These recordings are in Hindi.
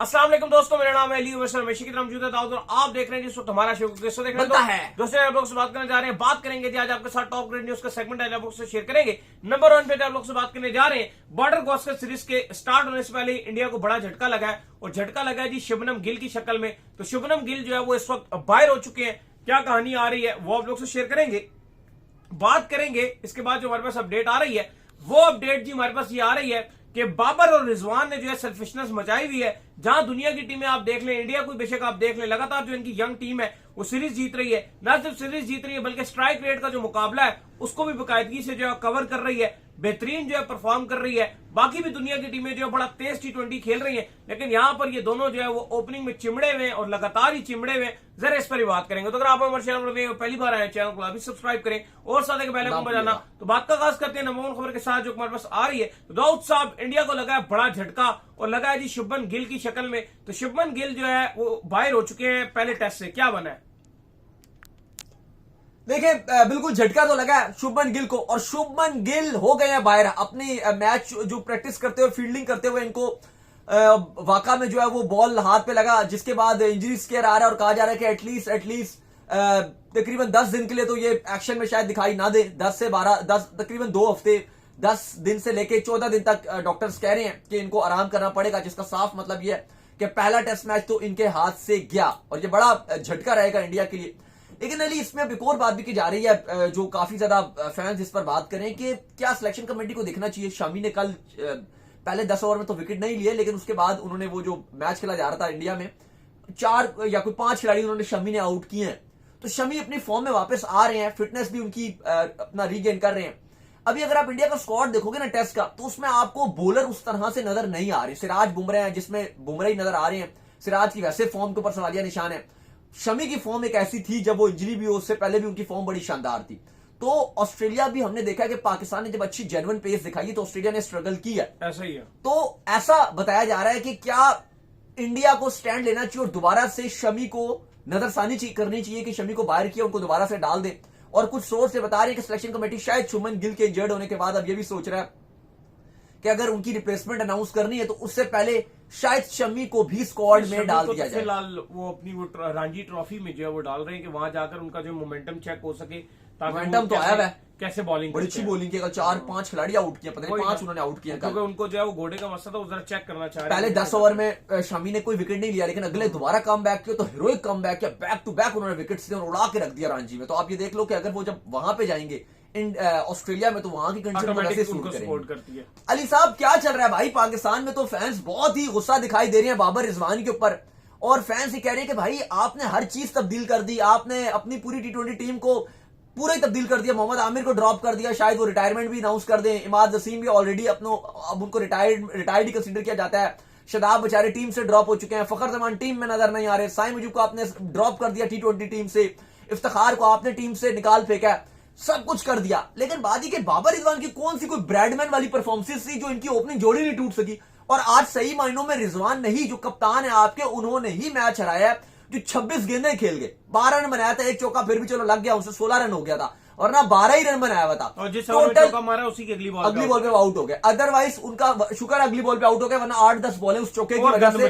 अस्सलाम वालेकुम दोस्तों, मेरा नाम है अली हमेशा की तरह मौजूद है दाऊद और आप देख रहे हैं जिस वक्त हमारा शो दोस्तों देख रहे हैं दोस्तों आप लोग से बात करने जा रहे हैं। बात करेंगे आज आपके साथ टॉप ग्रेड न्यूज का सेगमेंट है, आप लोग से शेयर करेंगे। नंबर 1 पे आप लोग से बात करने जा रहे हैं। बॉर्डर गावस्कर सीरीज के स्टार्ट होने से पहले इंडिया को बड़ा झटका लगा है और झटका लगा है जी शुभमन गिल की शक्ल में। तो शुभमन गिल जो है वो इस वक्त बाहर हो चुके हैं। क्या कहानी आ रही है वो आप लोग से शेयर करेंगे, बात करेंगे। इसके बाद जो हमारे पास अपडेट आ रही है वो अपडेट जी हमारे पास ये आ रही है कि बाबर और रिजवान ने जो है सेल्फिशनेस मचाई हुई है। जहां दुनिया की टीमें आप देख लें, इंडिया को बेशक आप देख लें, लगातार जो इनकी यंग टीम है वो सीरीज जीत रही है। ना सिर्फ सीरीज जीत रही है बल्कि स्ट्राइक रेट का जो मुकाबला है उसको भी बाकायदगी से जो है कवर कर रही है, बेहतरीन जो है परफॉर्म कर रही है। बाकी भी दुनिया की टीमें जो है बड़ा तेज T20 खेल रही हैं, लेकिन यहां पर ये दोनों जो है वो ओपनिंग में चिमड़े हुए और लगातार ही चिमड़े हुए। जरा इस पर ही बात करेंगे। तो अगर आप हमारे चैनल पर पहली बार आए चैनल को अभी सब्सक्राइब करें और साथ ही बेल आइकन बजाना। तो बात का आगाज करते हैं नंबर 1 खबर के साथ जो हमारे पास आ रही है। तो दाऊद साहब, इंडिया को लगा है बड़ा झटका और लगा है जी शुभमन गिल की शक्ल में। तो शुभमन गिल जो है वो बाहर हो चुके हैं पहले टेस्ट से। क्या बना है? देखिए, बिल्कुल झटका तो लगा है शुभमन गिल को और शुभमन गिल हो गए हैं बाहर। अपनी मैच जो प्रैक्टिस करते हुए फील्डिंग करते हुए इनको वाका में जो है वो बॉल हाथ पे लगा, जिसके बाद इंजरी स्केयर आ रहा है और कहा जा रहा है कि एटलीस्ट तकरीबन 10 दिन के लिए तो ये एक्शन में शायद दिखाई ना दे। 10 से 12 तकरीबन 2 हफ्ते 10 दिन से लेके 14 दिन तक डॉक्टर्स कह रहे हैं कि इनको आराम करना पड़ेगा, जिसका साफ मतलब ये है कि पहला टेस्ट मैच तो इनके हाथ से गया और ये बड़ा झटका रहेगा इंडिया के लिए। लेकिन अली, इसमें अब एक और बात भी की जा रही है जो काफी ज्यादा फैंस इस पर बात करें कि क्या सिलेक्शन कमेटी को देखना चाहिए। शमी ने कल पहले 10 ओवर में तो विकेट नहीं लिए, लेकिन उसके बाद उन्होंने वो जो मैच खेला जा रहा था इंडिया में 4 या कोई 5 खिलाड़ी उन्होंने शमी ने आउट किए हैं। तो शमी अपनी फॉर्म में वापस आ रहे हैं, फिटनेस भी उनकी अपना रीगेन कर रहे हैं। अभी अगर आप इंडिया का स्क्वाड देखोगे ना टेस्ट का, तो उसमें आपको बॉलर उस तरह से नजर नहीं आ रहे। सिराज बुमराह है जिसमें बुमराह ही नजर आ रहे हैं। सिराज की वैसे फॉर्म के ऊपर सवालिया निशान है। शमी की फॉर्म एक ऐसी थी जब वो इंजरी भी हो, उससे पहले भी उनकी फॉर्म बड़ी शानदार थी। तो ऑस्ट्रेलिया भी हमने देखा कि पाकिस्तान ने जब अच्छी जेन्युइन पेस दिखाई तो ऑस्ट्रेलिया ने स्ट्रगल किया। ऐसा ही है। तो ऐसा बताया जा रहा है कि क्या इंडिया को स्टैंड लेना चाहिए और दोबारा से शमी को नजरसानी करनी चाहिए कि शमी को बाहर किया, उनको दोबारा से डाल दे। और कुछ सोर्स से बता रही है कि सिलेक्शन कमेटी शायद शुभमन गिल के इंजर्ड होने के बाद अब यह भी सोच रहा है कि अगर उनकी रिप्लेसमेंट अनाउंस करनी है तो उससे पहले शायद शमी को भी स्क्वाड में डाल दिया जाए। फिलहाल वो अपनी वो रणजी ट्रॉफी में जो है वो डाल रहे हैं कि वहां जाकर उनका जो मोमेंटम चेक हो सके। मोमेंटम तो आया है, कैसे बॉलिंग, बड़ी अच्छी बॉलिंग की। 4-5 खिलाड़ी आउट किया, पता नहीं 5 उन्होंने आउट किया, क्योंकि उनको जो है वो घोड़े का मसला था वो जरा चेक करना चाह रहे हैं। पहले 10 ओवर में शमी ने कोई विकेट नहीं लिया, लेकिन अगले दोबारा कम बैक किया तो हीरोइक कम बैक किया, बैक टू बैक उन्होंने विकेट से उड़ा के रख दिया रणजी में। तो आप ये देख लो कि अगर वो जब वहां पे जाएंगे ऑस्ट्रेलिया में तो वहां की कंडीशन सपोर्ट करती है। अली साहब, क्या चल रहा है भाई पाकिस्तान में? तो फैंस बहुत ही गुस्सा दिखाई दे रहे हैं बाबर रिजवान के ऊपर और फैंस ये कह रहे हैं कि भाई आपने हर चीज तब्दील कर दी, आपने अपनी पूरी T20 टीम को पूरा ही तब्दील कर दिया। मोहम्मद आमिर को ड्रॉप कर दिया, शायद वो रिटायरमेंट भी अनाउंस कर दें। इमाद वसीम भी ऑलरेडी अब उनको रिटायर्ड ही कंसीडर किया जाता है। शदाब बेचारे टीम से ड्रॉप हो चुके हैं। फखर जमान टीम में नजर नहीं आ रहे। साइम मुजीब को आपने ड्रॉप कर दिया T20 टीम से। इफ्तिखार को आपने टीम से निकाल फेंका, सब कुछ कर दिया। लेकिन बात ही के बाबर रिजवान की कौन सी कोई ब्रैडमैन वाली परफॉर्मेंस थी जो इनकी ओपनिंग जोड़ी नहीं टूट सकी। और आज सही मायनों में रिजवान नहीं, जो कप्तान है आपके, उन्होंने ही मैच हराया है। जो 26 गेंदें खेल गए, 12 रन बनाया था, एक चौका फिर भी चलो लग गया, उससे 16 रन हो गया था और ना 12 ही रन बनाया हुआ था। और जिस चौका मारा उसी की अगली बॉल पे आउट हो गए। अदरवाइज उनका शुक्र अगली बॉल पे आउट हो गया, वरना 8-10 बॉलें उस चौके की वजह से,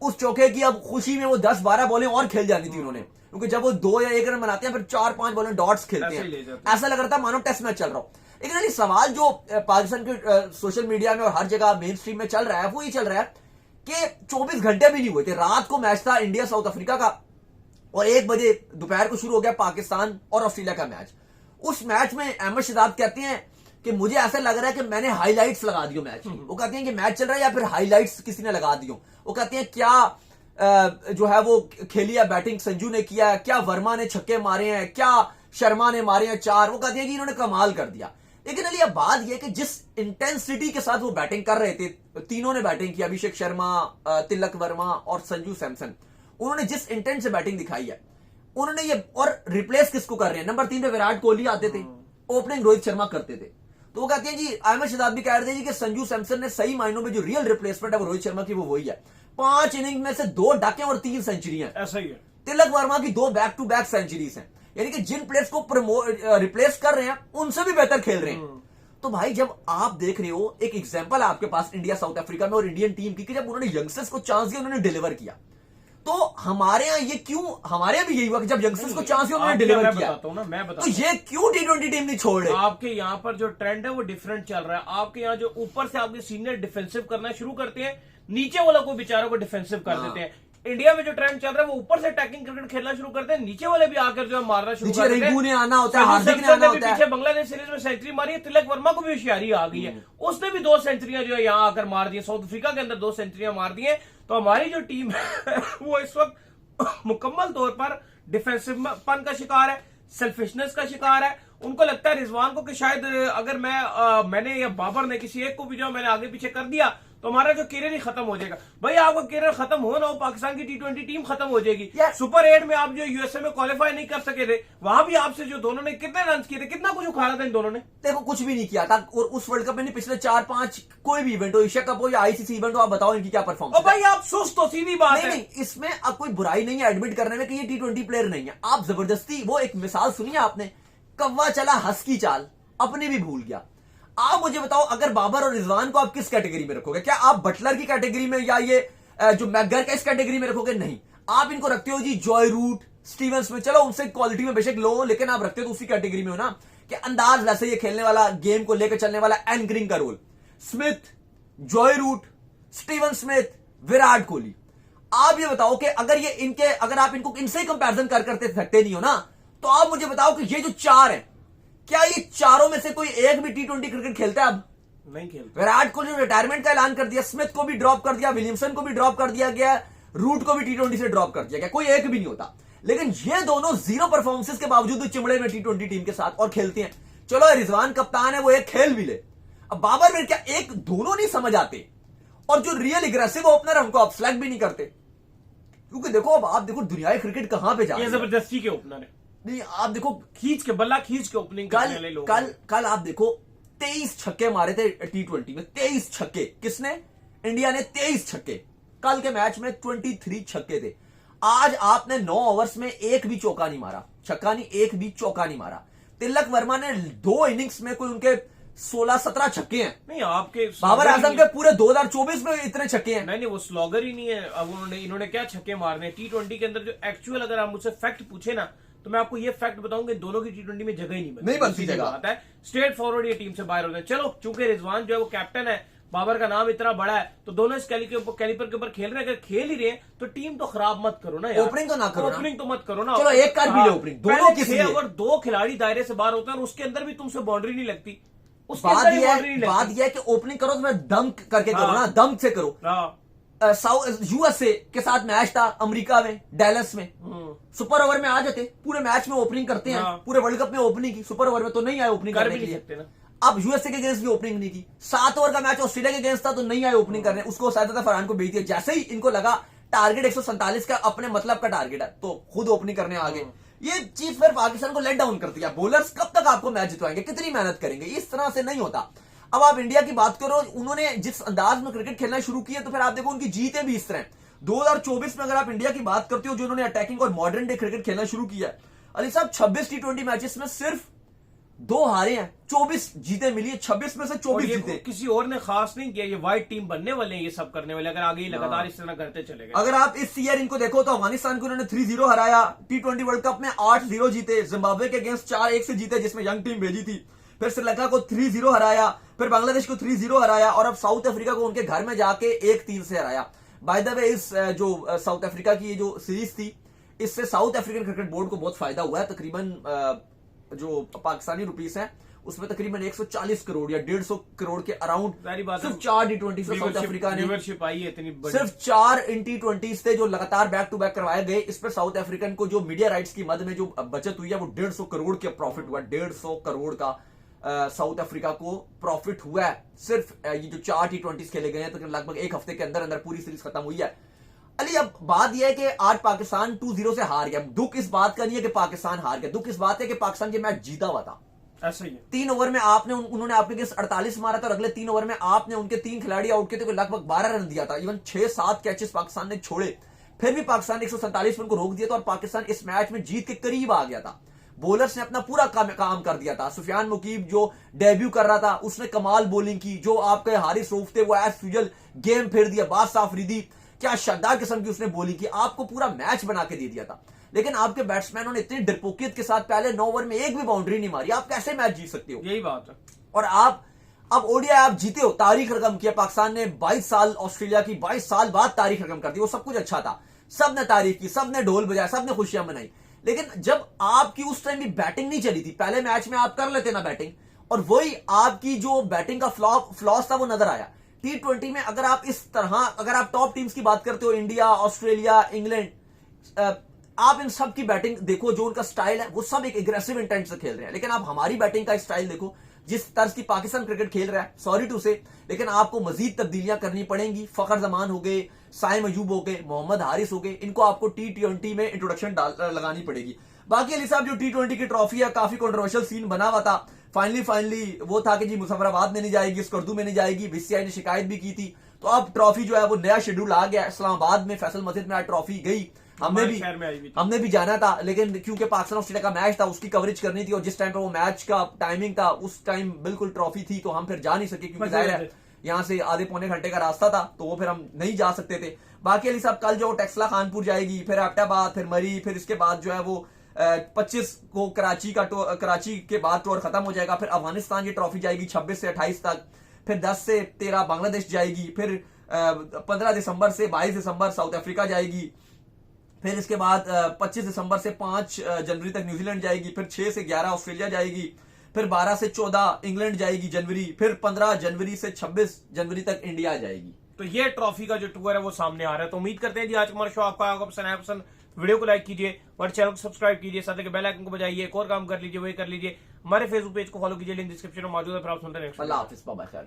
उस चौके की अब खुशी में वो 10-12 बॉलें और खेल जानी थी उन्होंने। क्योंकि जब वो 2 या 1 रन बनाते हैं फिर 4-5 बॉलें डॉट्स खेलते हैं, ऐसा लग रहा था मानो टेस्ट मैच चल रहा हो। लेकिन सवाल जो पाकिस्तान के सोशल मीडिया में और हर जगह मेन स्ट्रीम में चल रहा है वो ये चल रहा है कि 24 घंटे भी नहीं हुए थे, रात को मैच था इंडिया साउथ अफ्रीका का और 1 बजे दोपहर को शुरू हो गया पाकिस्तान और ऑस्ट्रेलिया का मैच। उस मैच में अहमद शहजाद कहते हैं कि मुझे ऐसा लग रहा है कि मैंने हाइलाइट्स लगा दियो मैच की। वो कहते हैं कि मैच चल रहा है या फिर हाइलाइट्स किसी ने लगा दियो। वो कहते हैं क्या जो है वो खेली है बैटिंग संजू ने किया है, क्या वर्मा ने छक्के मारे हैं, क्या शर्मा ने मारे हैं 4। वो कहते हैं कि इन्होंने कमाल कर दिया। लेकिन अली अब बात यह कि जिस इंटेंसिटी के साथ वो बैटिंग कर रहे थे, तीनों ने बैटिंग की, अभिषेक शर्मा, तिलक वर्मा और संजू सैमसन, उन्होंने जिस इंटेंट से बैटिंग दिखाई है उन्होंने ये, और रिप्लेस किसको कर रहे हैं? नंबर 3 पे विराट कोहली आते थे, ओपनिंग रोहित शर्मा करते थे। तो वो कहते हैं जी, अहमद शहजाद भी कह रहे थे कि संजू सैमसन ने सही मायनों में जो रियल रिप्लेसमेंट है वो रोहित शर्मा की वो वही है। 5 इनिंग में से 2 डके और 3 सेंचुरियां, ऐसा ही है। तिलक वर्मा की 2 बैक टू बैक सेंचुरीज हैं, यानी कि जिन प्लेयर्स को रिप्लेस कर रहे हैं उनसे भी बेहतर खेल रहे हैं। तो भाई जब आप देख रहे हो, एक एग्जांपल है आपके पास इंडिया साउथ अफ्रीका में और इंडियन टीम की, कि जब उन्होंने यंगस्टर्स को चांस दिया उन्होंने डिलीवर किया। तो हमारे यहाँ ये क्यों, हमारे यहाँ भी यही हुआ कि जब यंगस्टर्स को चांस दिया उन्होंने डिलीवर किया। तो ये क्यों T20 टीम नहीं छोड़ रही? आपके यहाँ पर जो ट्रेंड है वो डिफरेंट चल रहा है। आपके यहाँ जो ऊपर से आपके सीनियर डिफेंसिव करना शुरू करते हैं, नीचे वाला को बेचारों को डिफेंसिव कर देते हैं। इंडिया में जो ट्रेंड चल रहा है वो ऊपर से अटैकिंग क्रिकेट खेलना शुरू करते हैं, नीचे वाले भी आकर जो है मारना शुरू करते हैं। रिंकू ने आना होता है, हार्दिक ने आना होता है। पीछे बांग्लादेश सीरीज में सेंचुरी मारी है, तिलक वर्मा को भी होशियारी आ गई है, उसने भी 2 सेंचुरियां जो है यहाँ आकर मार दी। साउथ अफ्रीका के अंदर 2 सेंचुरियां मार दी है। तो हमारी जो टीम है वो इस वक्त मुकम्मल तौर पर डिफेंसिव पन का शिकार है, सेल्फिशनेस का शिकार है। उनको लगता है रिजवान को कि शायद अगर मैंने या बाबर ने किसी एक को भी जो मैंने आगे पीछे कर दिया तो हमारा जो कैरियर ही खत्म हो जाएगा। भाई आपका कैरियर खत्म हो ना हो, पाकिस्तान की T20 टीम खत्म हो जाएगी। सुपर 8 में आप जो यूएसए में क्वालिफाई नहीं कर सके थे, वहां भी आपसे जो दोनों ने कितने रन किए थे, कितना कुछ उखाड़ा था इन दोनों ने। देखो कुछ भी नहीं किया था, और उस वर्ल्ड कप में नहीं, पिछले 4-5 कोई भी इवेंट हो, एशिया कप हो या आईसीसी इवेंट हो, आप बताओ इनकी क्या परफॉर्मेंस। भाई आप सुस्त हो, सीधी बात है। नहीं, इसमें अब कोई बुराई नहीं है एडमिट करने में कि ये T20 प्लेयर नहीं है। आप जबरदस्ती, वो एक मिसाल सुनिए आपने, कौवा चला हंस की चाल, अपने भी भूल गया। आप मुझे बताओ, अगर बाबर और रिजवान को आप किस कैटेगरी में रखोगे? क्या आप बटलर की कैटेगरी में या ये जो मैकगर का इस कैटेगरी में रखोगे? नहीं, आप इनको रखते हो जी जॉय रूट, स्टीवन स्मिथ, चलो उनसे क्वालिटी में बेशक लो, लेकिन आप रखते हो तो उसी कैटेगरी में हो ना, कि अंदाज वैसे ये खेलने वाला, गेम को लेकर चलने वाला एंकरिंग का role, Smith, Joe Root, Steven Smith, Virat Kohli. आप ये बताओ कि अगर आप इनको इनसे ही कंपैरिजन करते थकते नहीं हो ना, तो आप मुझे बताओ कि ये जो 4 हैं, क्या ये चारों में से कोई एक भी T20 क्रिकेट खेलता है? अब नहीं खेलता। विराट कोहली ने रिटायरमेंट का ऐलान कर दिया, स्मिथ को भी ड्रॉप कर दिया, विलियमसन को भी ड्रॉप कर दिया गया, रूट को भी T20 से ड्रॉप कर दिया गया, कोई एक भी नहीं होता। लेकिन ये दोनों 0 परफॉर्मेंसेस के बावजूद चिमड़े में T20 टीम के साथ और खेलते हैं। चलो रिजवान कप्तान है, वो एक खेल भी ले। अब बाबर में क्या एक दोनों नहीं समझ आते? और जो रियल एग्रेसिव ओपनर है उनको आप सेलेक्ट भी नहीं करते, क्योंकि देखो अब आप देखो दुनियाई क्रिकेट कहां पे जा रही है। जबरदस्ती के ओपनर है। नहीं, आप देखो खींच के बल्ला खींच के ओपनिंग करने वाले लोग। कल आप देखो 23 छक्के मारे थे T20 में, 23 छक्के। किसने? इंडिया ने 23 छक्के। कल के मैच में 23 छक्के थे। आज आपने 9 ओवर्स में एक भी चौका नहीं मारा, छक्का नहीं, एक भी चौका नहीं मारा। तिलक वर्मा ने 2 इनिंग्स में कोई उनके 16-17 छक्के हैं। नहीं, आपके बाबर आजम के पूरे 2024 में इतने छक्के हैं। नहीं, वो स्लॉगर ही नहीं है। अब इन्होंने क्या छक्के मारने T20 के अंदर। जो एक्चुअल अगर आप मुझसे फैक्ट पूछे ना, तो मैं आपको ये फैक्ट बताऊंगा, दोनों की T20 में जगह ही नहीं बनती जगह आता है। स्ट्रेट फॉरवर्ड ये टीम से बाहर होते हैं। चलो, चूंकि रिजवान जो है वो कैप्टन है, बाबर का नाम इतना बड़ा है, तो दोनों इस कैलिपर के ऊपर खेल रहे हैं। अगर खेल ही रहे हैं तो टीम तो खराब मत करो ना यार, ओपनिंग तो ना करो, ओपनिंग तो मत करो ना। चलो एक कर भी ले ओपनिंग, दोनों किसी लिए। अगर 2 खिलाड़ी दायरे से बाहर होते हैं और उसके अंदर भी तुमसे बाउंड्री नहीं लगती, बात यह है कि ओपनिंग करो तो मैं दम करके करो ना, दम से करो। यूएसए के साथ मैच था अमेरिका में, डैलस में, सुपर ओवर में आ जाते, पूरे मैच में ओपनिंग करते हैं। पूरे वर्ल्ड कप में ओपनिंग की, सुपर ओवर में तो नहीं आए ओपनिंग करने के लिए। अब यूएसए के अगेंस्ट भी ओपनिंग नहीं की। 7 ओवर का मैच ऑस्ट्रेलिया के अगेंस्ट था तो नहीं आए ओपनिंग करने, उसको शायद फरहान को भेज दिया। जैसे ही इनको लगा टारगेट 147 का अपने मतलब का टारगेट है, तो खुद ओपनिंग करने आ गए। ये चीज फिर पाकिस्तान को लेट डाउन कर दिया। बॉलर्स कब तक आपको मैच जितवाएंगे, कितनी मेहनत करेंगे? इस तरह से नहीं होता। अब आप इंडिया की बात करो, उन्होंने जिस अंदाज में क्रिकेट खेलना शुरू किया, तो फिर आप देखो उनकी जीतें भी इस तरह। 2024 में अगर आप इंडिया की बात करते हो, जो उन्होंने अटैकिंग और मॉडर्न डे क्रिकेट खेलना शुरू किया, अली साहब 26 T20 मैचेस में सिर्फ 2 हारे हैं, 24 जीते मिली है, 26 में से 24 जीते। किसी और ने खास नहीं किया, ये वाइट टीम बनने वाले हैं, ये सब करने वाले। अगर आगे लगातार इस तरह करते चले गए। अगर आप इस ईयर इनको देखो तो अफगानिस्तान को उन्होंने 3-0 हराया, T20 वर्ल्ड कप में 8-0 जीते, जिम्बाब्वे के अगेंस्ट 4-1 से जीते जिसमें यंग टीम भेजी थी, फिर श्रीलंका को 3-0 हराया, फिर बांग्लादेश को 3-0 हराया, और अब साउथ अफ्रीका को उनके घर में जाके 1-3 से हराया। बाय द वे, इस जो साउथ अफ्रीका की जो सीरीज थी, इससे साउथ अफ्रीकन क्रिकेट बोर्ड को बहुत फायदा हुआ है। तकरीबन जो पाकिस्तानी रुपीस है उसमें तकरीबन 140 करोड़ या 150 करोड़ के अराउंड सिर्फ 4 T20 से साउथ अफ्रीका ने आई है इतनी बड़ी। सिर्फ 4 T20 थे जो लगातार बैक टू बैक करवाए गए। इस पर साउथ अफ्रीकन को जो मीडिया राइट्स की मद में जो बचत हुई है वो 150 करोड़ के प्रॉफिट हुआ। 150 करोड़ का साउथ अफ्रीका को प्रॉफिट हुआ है। सिर्फ ये जो 4 T20 खेले गए हैं, तो लगभग एक हफ्ते के अंदर अंदर पूरी सीरीज खत्म हुई है। अली, अब बात यह है कि आज पाकिस्तान 2-0 से हार गया। दुख इस बात का नहीं है कि पाकिस्तान हार गया, दुख इस बात है कि पाकिस्तान ये मैच जीता हुआ था। ऐसा ही है। 3 ओवर में उन्होंने आपके अगेंस्ट 48 मारा था, और अगले 3 ओवर में आपने उनके 3 खिलाड़ी आउट किए थे, लगभग 12 रन दिया था। इवन 6-7 कैचेस पाकिस्तान ने छोड़े, फिर भी पाकिस्तान ने 147 पर उनको रोक दिया था, और पाकिस्तान इस मैच में जीत के करीब आ गया था। बॉलर्स ने अपना पूरा काम कर दिया था। सुफियान मुकीब जो डेब्यू कर रहा था उसने कमाल बॉलिंग की, जो आपके हारिस रऊफ थे वो एज यूजुअल गेम फेर दिया, बादशाह अफरीदी क्या शानदार किस्म की उसने बॉलिंग की, आपको पूरा मैच बना के दे दिया था। लेकिन आपके बैट्समैनों ने इतनी डरपोकियत के साथ पहले 9 ओवर में एक भी बाउंड्री नहीं मारी, आप कैसे मैच जीत सकते हो? यही बात है। और आप अब ओडीआई आप जीते हो, तारीख रकम किया, पाकिस्तान ने 22 साल ऑस्ट्रेलिया की 22 साल बाद तारीख रकम कर दी, वो सब कुछ अच्छा था, सबने तारीफ की, सबने ढोल बजाया, सबने खुशियां मनाई। लेकिन जब आपकी उस टाइम भी बैटिंग नहीं चली थी, पहले मैच में आप कर लेते ना बैटिंग, और वही आपकी जो बैटिंग का फ्लॉस था वो नजर आया। T20 में अगर आप इस तरह, अगर आप टॉप टीम्स की बात करते हो, इंडिया, ऑस्ट्रेलिया, इंग्लैंड, आप इन सब की बैटिंग देखो, जो उनका स्टाइल है वो सब एक एग्रेसिव इंटेंट से खेल रहे हैं। लेकिन आप हमारी बैटिंग का स्टाइल देखो, जिस तर्ज की पाकिस्तान क्रिकेट खेल रहा है, सॉरी टू से, लेकिन आपको मजीद तब्दीलियां करनी पड़ेंगी। फखर जमान हो गए, साइम अयूब हो गए, मोहम्मद हारिस हो गए, इनको आपको T20 में इंट्रोडक्शन लगानी पड़ेगी। बाकी अली साहब जो T20 की ट्रॉफी है, काफी कंट्रोवर्शियल सीन बना हुआ था। फाइनली वो था कि जी मुजफ्फराबाद में नहीं जाएगी, स्कर्दू में नहीं जाएगी, बीसीसीआई ने शिकायत भी की थी। तो अब ट्रॉफी जो है वो नया शेड्यूल आ गया, इस्लामाबाद में फैसल मस्जिद में आज ट्रॉफी गई। हमने भी जाना था, लेकिन क्योंकि पाकिस्तान ऑस्ट्रेलिया का मैच था, उसकी कवरेज करनी थी, और जिस टाइम पर वो मैच का टाइमिंग था उस टाइम बिल्कुल ट्रॉफी थी, तो हम फिर जा नहीं सके, क्योंकि जाहिर है यहाँ से आधे पौने घंटे का रास्ता था, तो वो फिर हम नहीं जा सकते थे। बाकी अली साहब कल जो टेक्सला खानपुर जाएगी, फिर एबटाबाद, फिर मरी, फिर इसके बाद जो है वो 25 को कराची के बाद टूर खत्म हो जाएगा। फिर अफगानिस्तान की ट्रॉफी जाएगी 26 से 28 तक, फिर 10 से 13 बांग्लादेश जाएगी, फिर 15 दिसंबर से 22 दिसंबर साउथ अफ्रीका जाएगी, फिर इसके बाद 25 दिसंबर से 5 जनवरी तक न्यूजीलैंड जाएगी, फिर 6 से 11 ऑस्ट्रेलिया जाएगी, फिर 12 से 14 इंग्लैंड जाएगी जनवरी, फिर 15 जनवरी से 26 जनवरी तक इंडिया जाएगी। तो ये ट्रॉफी का जो टूर है वो सामने आ रहा है। तो उम्मीद करते हैं जी आज हमारा शो आपका पसंद, वीडियो को लाइक कीजिए और चैनल को सब्सक्राइब कीजिए, साथ ही बेल आइकन को बजाइए, एक और काम कर लीजिए, वही कर लीजिए, हमारे फेसबुक पेज को फॉलो कीजिए, लिंक डिस्क्रिप्शन में मौजूद है। फिर आप सुनते हैं। अल्लाह हाफिज़, बाय बाय।